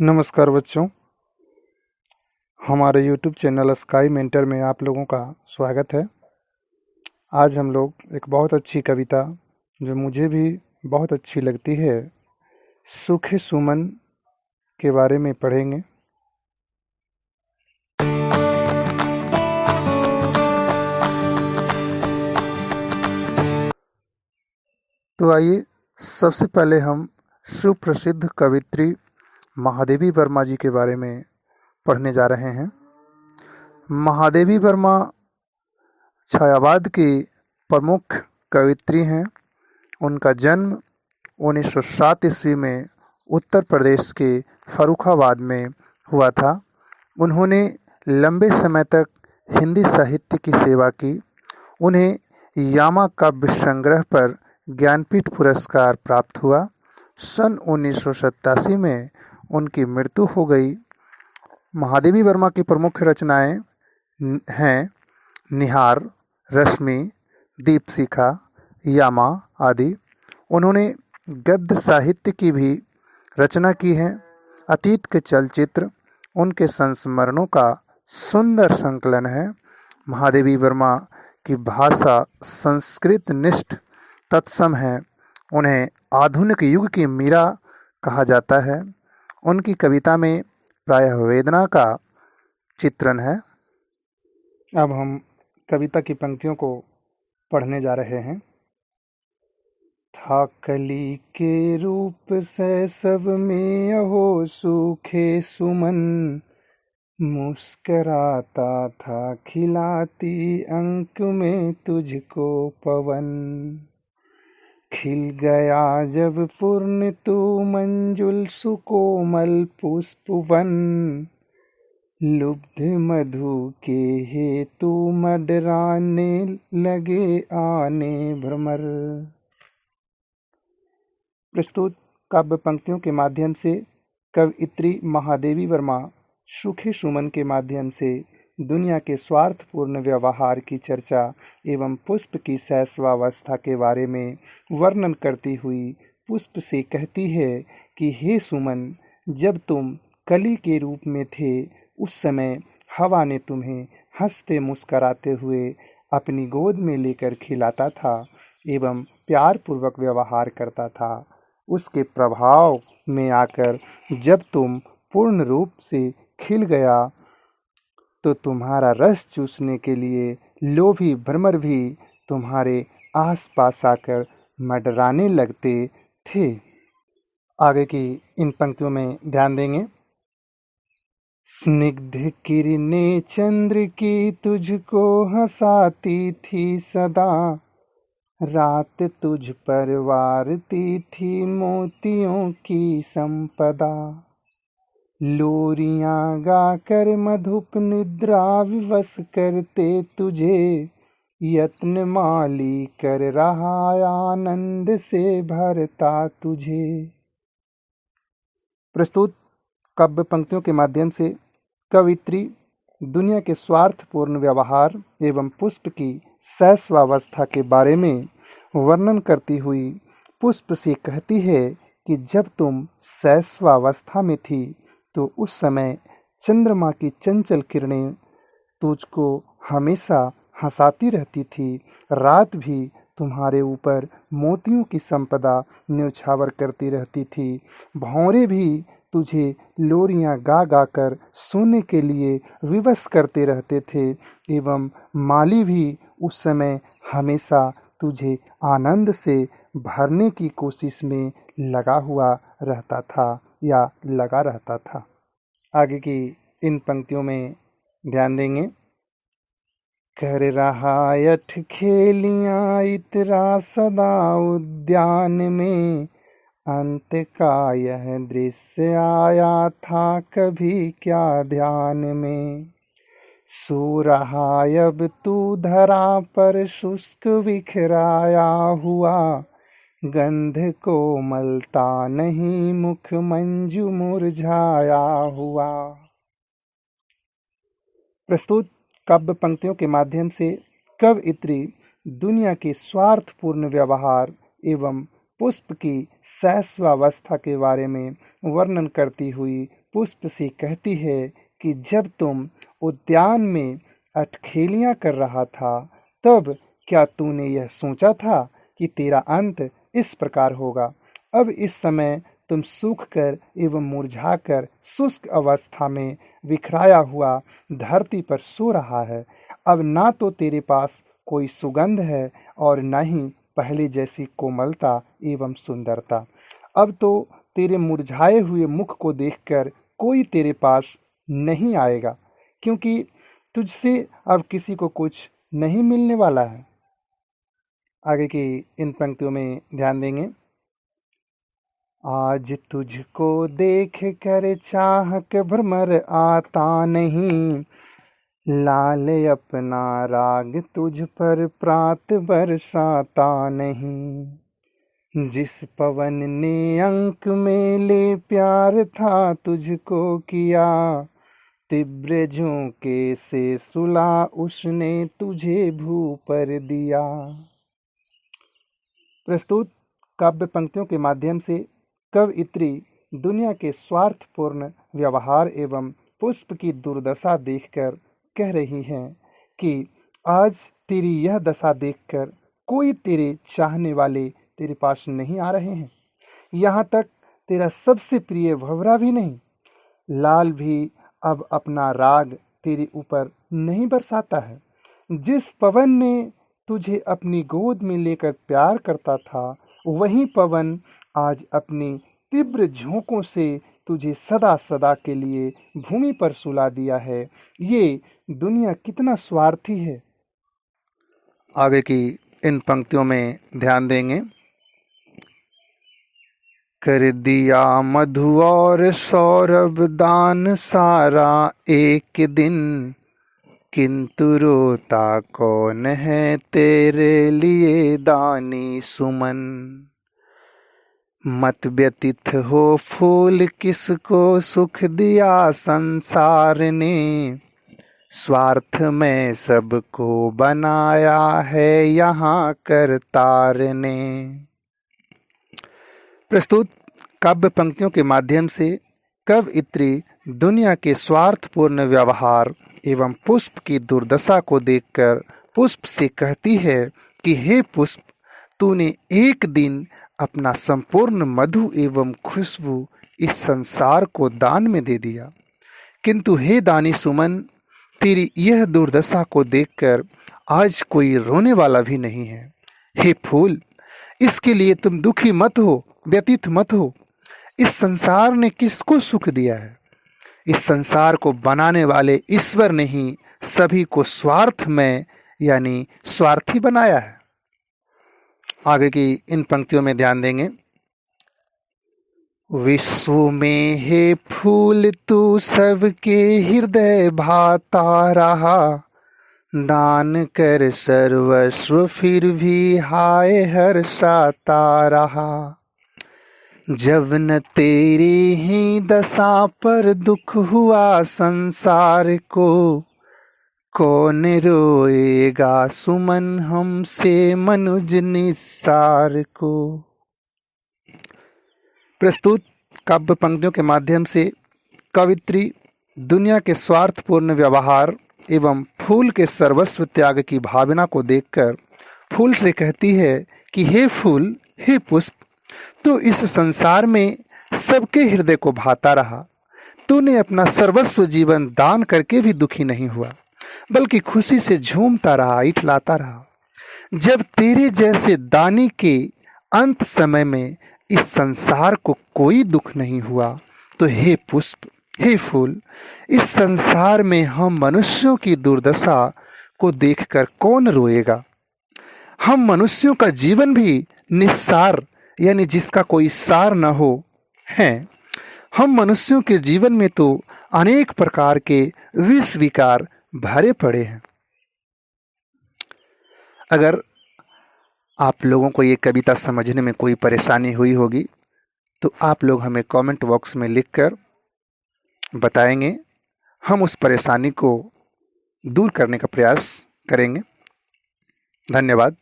नमस्कार बच्चों, हमारे YouTube चैनल स्काई मेंटर में आप लोगों का स्वागत है। आज हम लोग एक बहुत अच्छी कविता जो मुझे भी बहुत अच्छी लगती है, सूखे सुमन के बारे में पढ़ेंगे। तो आइए सबसे पहले हम सुप्रसिद्ध कवित्री महादेवी वर्मा जी के बारे में पढ़ने जा रहे हैं। महादेवी वर्मा छायावाद की प्रमुख कवित्री हैं। उनका जन्म 1907 ईस्वी में उत्तर प्रदेश के फर्रुखाबाद में हुआ था। उन्होंने लंबे समय तक हिंदी साहित्य की सेवा की। उन्हें यामा काव्य संग्रह पर ज्ञानपीठ पुरस्कार प्राप्त हुआ। सन 1987 में उनकी मृत्यु हो गई। महादेवी वर्मा की प्रमुख रचनाएं हैं निहार, रश्मि, दीपशिखा, यामा आदि। उन्होंने गद्य साहित्य की भी रचना की है। अतीत के चलचित्र उनके संस्मरणों का सुंदर संकलन है। महादेवी वर्मा की भाषा संस्कृत निष्ठ तत्सम है। उन्हें आधुनिक युग की मीरा कहा जाता है। उनकी कविता में प्रायः वेदना का चित्रण है। अब हम कविता की पंक्तियों को पढ़ने जा रहे हैं। था कली के रूप शैशव में अहो सूखे सुमन, मुस्कराता था खिलाती अंक में तुझको पवन। खिल गया जब पूर्ण तू मंजुल सुकोमल पुष्पवन, लुब्ध मधु के हेतु मडराने लगे आने भ्रमर। प्रस्तुत काव्य पंक्तियों के माध्यम से कवयित्री महादेवी वर्मा सूखे सुमन के माध्यम से दुनिया के स्वार्थपूर्ण व्यवहार की चर्चा एवं पुष्प की शैशवावस्था के बारे में वर्णन करती हुई पुष्प से कहती है कि हे सुमन, जब तुम कली के रूप में थे उस समय हवा ने तुम्हें हंसते मुस्कराते हुए अपनी गोद में लेकर खिलाता था एवं प्यार पूर्वक व्यवहार करता था। उसके प्रभाव में आकर जब तुम पूर्ण रूप से खिल गया तो तुम्हारा रस चूसने के लिए लोभी भ्रमर भी तुम्हारे आसपास आकर मंडराने लगते थे। आगे की इन पंक्तियों में ध्यान देंगे। स्निग्ध किरणें चंद्र की तुझको हंसाती थी सदा, रात तुझ पर वारती थी मोतियों की संपदा। लोरियां गाकर मधुप निद्रा विवश करते तुझे, यत्न माली कर रहा आनंद से भरता तुझे। प्रस्तुत काव्य पंक्तियों के माध्यम से कवित्री दुनिया के स्वार्थपूर्ण व्यवहार एवं पुष्प की शैशवावस्था के बारे में वर्णन करती हुई पुष्प से कहती है कि जब तुम शैशवावस्था में थी तो उस समय चंद्रमा की चंचल किरणें तुझको हमेशा हंसाती रहती थी। रात भी तुम्हारे ऊपर मोतियों की संपदा न्यौछावर करती रहती थी। भौरे भी तुझे लोरियां गा गा कर सोने के लिए विवश करते रहते थे एवं माली भी उस समय हमेशा तुझे आनंद से भरने की कोशिश में लगा हुआ रहता था या लगा रहता था। आगे की इन पंक्तियों में ध्यान देंगे। कर रहा यठ खेलियां इतरा सदा उद्यान में, अंत का यह दृश्य आया था कभी क्या ध्यान में। सो रहा अब तू धरा पर शुष्क बिखराया हुआ, गंध कोमलता नहीं मुख मंजू मुरझाया हुआ। प्रस्तुत काव्य पंक्तियों के माध्यम से कवयित्री दुनिया के स्वार्थपूर्ण व्यवहार एवं पुष्प की शैशवावस्था के बारे में वर्णन करती हुई पुष्प से कहती है कि जब तुम उद्यान में अठखेलियां कर रहा था, तब क्या तूने यह सोचा था कि तेरा अंत इस प्रकार होगा? अब इस समय तुम सूख कर एवं मुरझाकर शुष्क अवस्था में बिखराया हुआ धरती पर सो रहा है। अब ना तो तेरे पास कोई सुगंध है और न ही पहले जैसी कोमलता एवं सुंदरता। अब तो तेरे मुरझाए हुए मुख को देखकर कोई तेरे पास नहीं आएगा, क्योंकि तुझसे अब किसी को कुछ नहीं मिलने वाला है। आगे की इन पंक्तियों में ध्यान देंगे। आज तुझको देख कर चाहक भ्रमर आता नहीं, लाल अपना राग तुझ पर प्रात बरसाता नहीं। जिस पवन ने अंक में ले प्यार था तुझको किया, तीव्र झोंके से सुला उसने तुझे भू पर दिया। प्रस्तुत काव्य पंक्तियों के माध्यम से कवयित्री दुनिया के स्वार्थपूर्ण व्यवहार एवं पुष्प की दुर्दशा देखकर कह रही हैं कि आज तेरी यह दशा देखकर कोई तेरे चाहने वाले तेरे पास नहीं आ रहे हैं। यहाँ तक तेरा सबसे प्रिय भंवरा भी नहीं, लाल भी अब अपना राग तेरे ऊपर नहीं बरसाता है। जिस पवन ने तुझे अपनी गोद में लेकर प्यार करता था, वही पवन आज अपनी तीव्र झोंकों से तुझे सदा सदा के लिए भूमि पर सुला दिया है। ये दुनिया कितना स्वार्थी है। आगे की इन पंक्तियों में ध्यान देंगे। कर दिया मधु और सौरभ दान सारा एक दिन, किंतु रोता कौन है तेरे लिए दानी सुमन। मत व्यतीत हो फूल किसको सुख दिया संसार ने, स्वार्थ में सबको बनाया है यहाँ करतार ने। प्रस्तुत काव्य पंक्तियों के माध्यम से कवयित्री दुनिया के स्वार्थपूर्ण व्यवहार एवं पुष्प की दुर्दशा को देखकर पुष्प से कहती है कि हे पुष्प, तूने एक दिन अपना संपूर्ण मधु एवं खुशबू इस संसार को दान में दे दिया, किंतु हे दानी सुमन, तेरी यह दुर्दशा को देखकर आज कोई रोने वाला भी नहीं है। हे फूल, इसके लिए तुम दुखी मत हो, व्यतीत मत हो। इस संसार ने किसको सुख दिया है? इस संसार को बनाने वाले ईश्वर ने ही सभी को स्वार्थ में यानी स्वार्थी बनाया है। आगे की इन पंक्तियों में ध्यान देंगे। विश्व में हे फूल तू सबके हृदय भाता रहा, दान कर सर्वस्व फिर भी हाय हर्षाता रहा। जब न तेरी ही दशा पर दुख हुआ संसार को, कौन रोएगा सुमन हमसे मनुज निस्सार को। प्रस्तुत काव्य पंक्तियों के माध्यम से कवयित्री दुनिया के स्वार्थपूर्ण व्यवहार एवं फूल के सर्वस्व त्याग की भावना को देखकर फूल से कहती है कि हे फूल, हे पुष्प, तू इस संसार में सबके हृदय को भाता रहा। तूने अपना सर्वस्व जीवन दान करके भी दुखी नहीं हुआ, बल्कि खुशी से झूमता रहा, इठलाता रहा। जब तेरे जैसे दानी के अंत समय में इस संसार को कोई दुख नहीं हुआ, तो हे पुष्प, हे फूल, इस संसार में हम मनुष्यों की दुर्दशा को देखकर कौन रोएगा? हम मनुष्यों का जीवन भी निस्सार यानी जिसका कोई सार न हो है। हम मनुष्यों के जीवन में तो अनेक प्रकार के विष विकार भरे पड़े हैं। अगर आप लोगों को ये कविता समझने में कोई परेशानी हुई होगी तो आप लोग हमें कमेंट बॉक्स में लिखकर बताएंगे। हम उस परेशानी को दूर करने का प्रयास करेंगे। धन्यवाद।